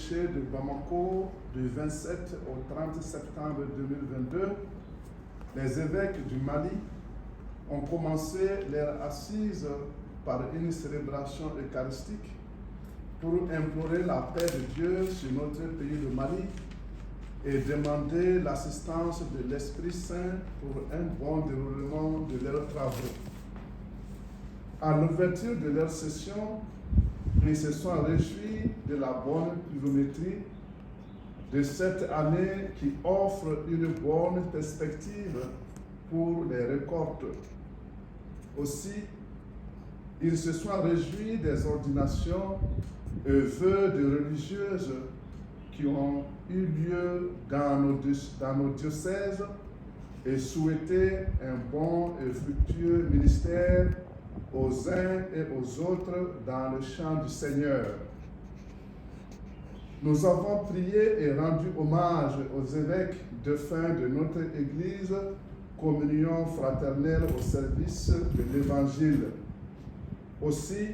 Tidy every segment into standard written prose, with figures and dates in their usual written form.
évêché de Bamako du 27 au 30 septembre 2022, les évêques du Mali ont commencé leur assise par une célébration eucharistique pour implorer la paix de Dieu sur notre pays de Mali et demander l'assistance de l'Esprit Saint pour un bon déroulement de leurs travaux. À l'ouverture de leur session, ils se sont réjouis de la bonne pluviométrie de cette année qui offre une bonne perspective pour les récoltes. Aussi, ils se sont réjouis des ordinations et vœux de religieuses qui ont eu lieu dans nos diocèses et souhaité un bon et fructueux ministère aux uns et aux autres dans le champ du Seigneur. Nous avons prié et rendu hommage aux évêques défunts de notre Église, communion fraternelle au service de l'Évangile. Aussi,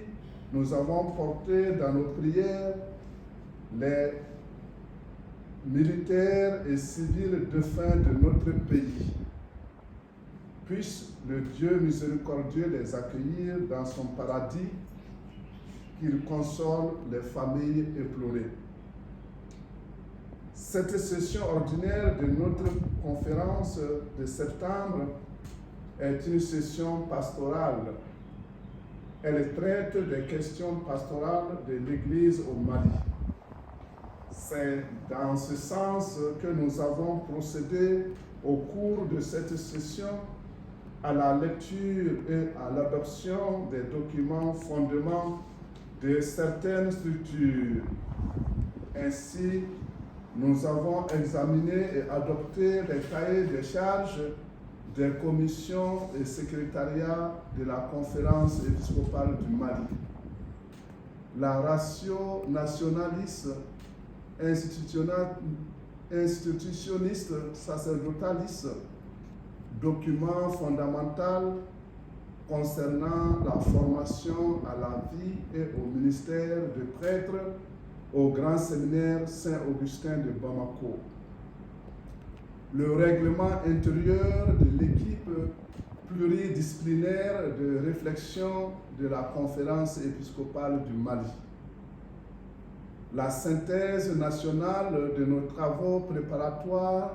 nous avons porté dans nos prières les militaires et civils défunts de notre pays. Puisse le Dieu miséricordieux les accueillir dans son paradis, qu'il console les familles éplorées. Cette session ordinaire de notre conférence de septembre est une session pastorale. Elle traite des questions pastorales de l'Église au Mali. C'est dans ce sens que nous avons procédé au cours de cette session à la lecture et à l'adoption des documents fondements de certaines structures. Ainsi, nous avons examiné et adopté les cahiers de charges des commissions et secrétariats de la conférence épiscopale du Mali. La ratio nationaliste, institutionniste, sacerdotaliste, document fondamental concernant la formation à la vie et au ministère de prêtre au Grand Séminaire Saint-Augustin de Bamako. Le règlement intérieur de l'équipe pluridisciplinaire de réflexion de la conférence épiscopale du Mali. La synthèse nationale de nos travaux préparatoires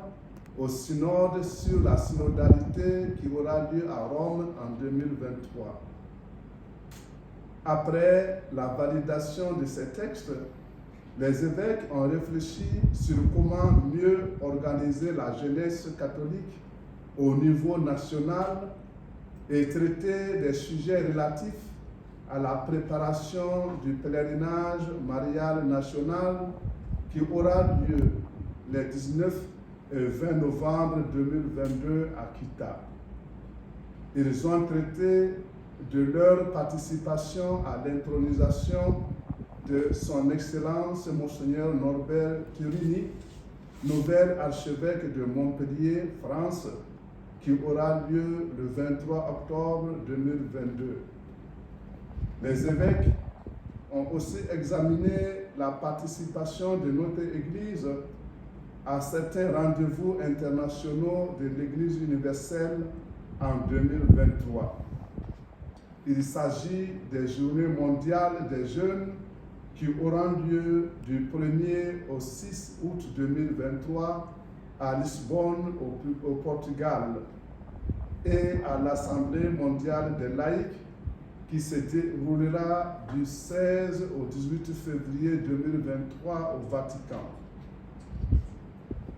au synode sur la synodalité qui aura lieu à Rome en 2023. Après la validation de ces textes, les évêques ont réfléchi sur comment mieux organiser la jeunesse catholique au niveau national et traiter des sujets relatifs à la préparation du pèlerinage marial national qui aura lieu les 19 et 20 novembre 2022 à Kita. Ils ont traité de leur participation à l'intronisation de son Excellence Monseigneur Norbert Turini, nouvel archevêque de Montpellier, France, qui aura lieu le 23 octobre 2022. Les évêques ont aussi examiné la participation de notre Église à certains rendez-vous internationaux de l'Église universelle en 2023. Il s'agit des Journées mondiales des jeunes qui auront lieu du 1er au 6 août 2023 à Lisbonne, au Portugal, et à l'Assemblée mondiale des laïcs qui se déroulera du 16 au 18 février 2023 au Vatican.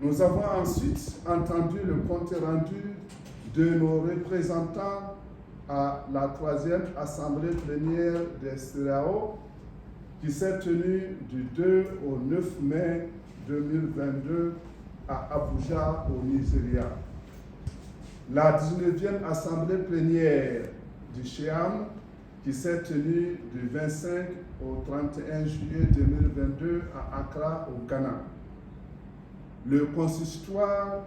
Nous avons ensuite entendu le compte rendu de nos représentants à la 3e Assemblée plénière des CEDEAO qui s'est tenue du 2 au 9 mai 2022 à Abuja, au Nigeria. La 19e Assemblée plénière du CHEAM qui s'est tenue du 25 au 31 juillet 2022 à Accra, au Ghana. Le consistoire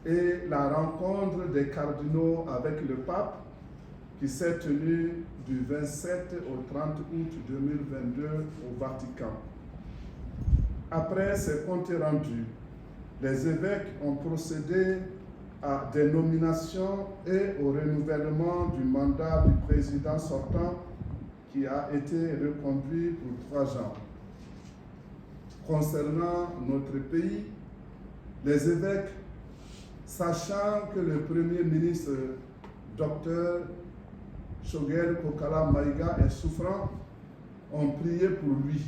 et la rencontre des cardinaux avec le pape qui s'est tenue du 27 au 30 août 2022 au Vatican. Après ces comptes rendus, les évêques ont procédé à des nominations et au renouvellement du mandat du président sortant qui a été reconduit pour 3 ans. Concernant notre pays, les évêques, sachant que le Premier ministre Dr Shogel Kokala Maïga est souffrant, ont prié pour lui.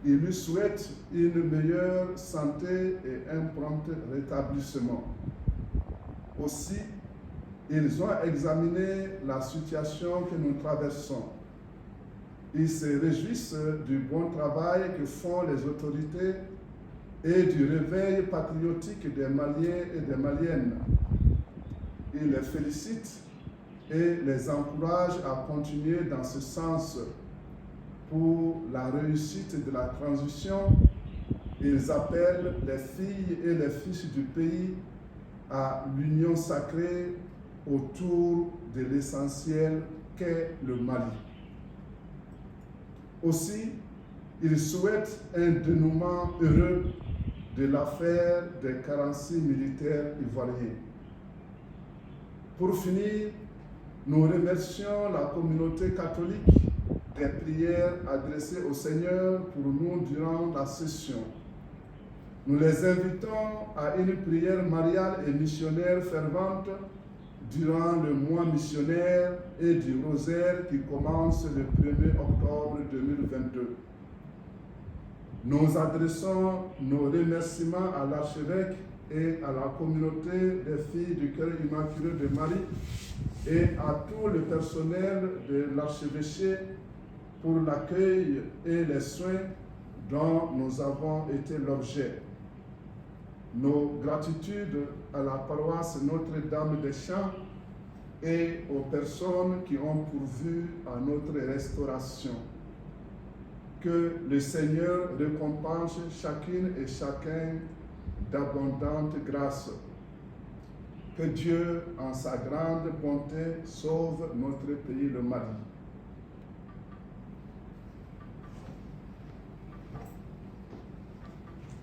Ils lui souhaitent une meilleure santé et un prompt rétablissement. Aussi, ils ont examiné la situation que nous traversons. Ils se réjouissent du bon travail que font les autorités et du réveil patriotique des Maliens et des Maliennes. Ils les félicitent et les encouragent à continuer dans ce sens. Pour la réussite de la transition, ils appellent les filles et les fils du pays à l'union sacrée autour de l'essentiel qu'est le Mali. Aussi, ils souhaitent un dénouement heureux de l'affaire des 46 militaires ivoiriens. Pour finir, nous remercions la communauté catholique des prières adressées au Seigneur pour nous durant la session. Nous les invitons à une prière mariale et missionnaire fervente durant le mois missionnaire et du rosaire qui commence le 1er octobre 2022. Nous adressons nos remerciements à l'archevêque et à la communauté des filles du cœur immaculé de Marie et à tout le personnel de l'archevêché pour l'accueil et les soins dont nous avons été l'objet. Nos gratitudes à la paroisse Notre-Dame des Champs et aux personnes qui ont pourvu à notre restauration. Que le Seigneur récompense chacune et chacun d'abondantes grâces. Que Dieu, en sa grande bonté, sauve notre pays, le Mali.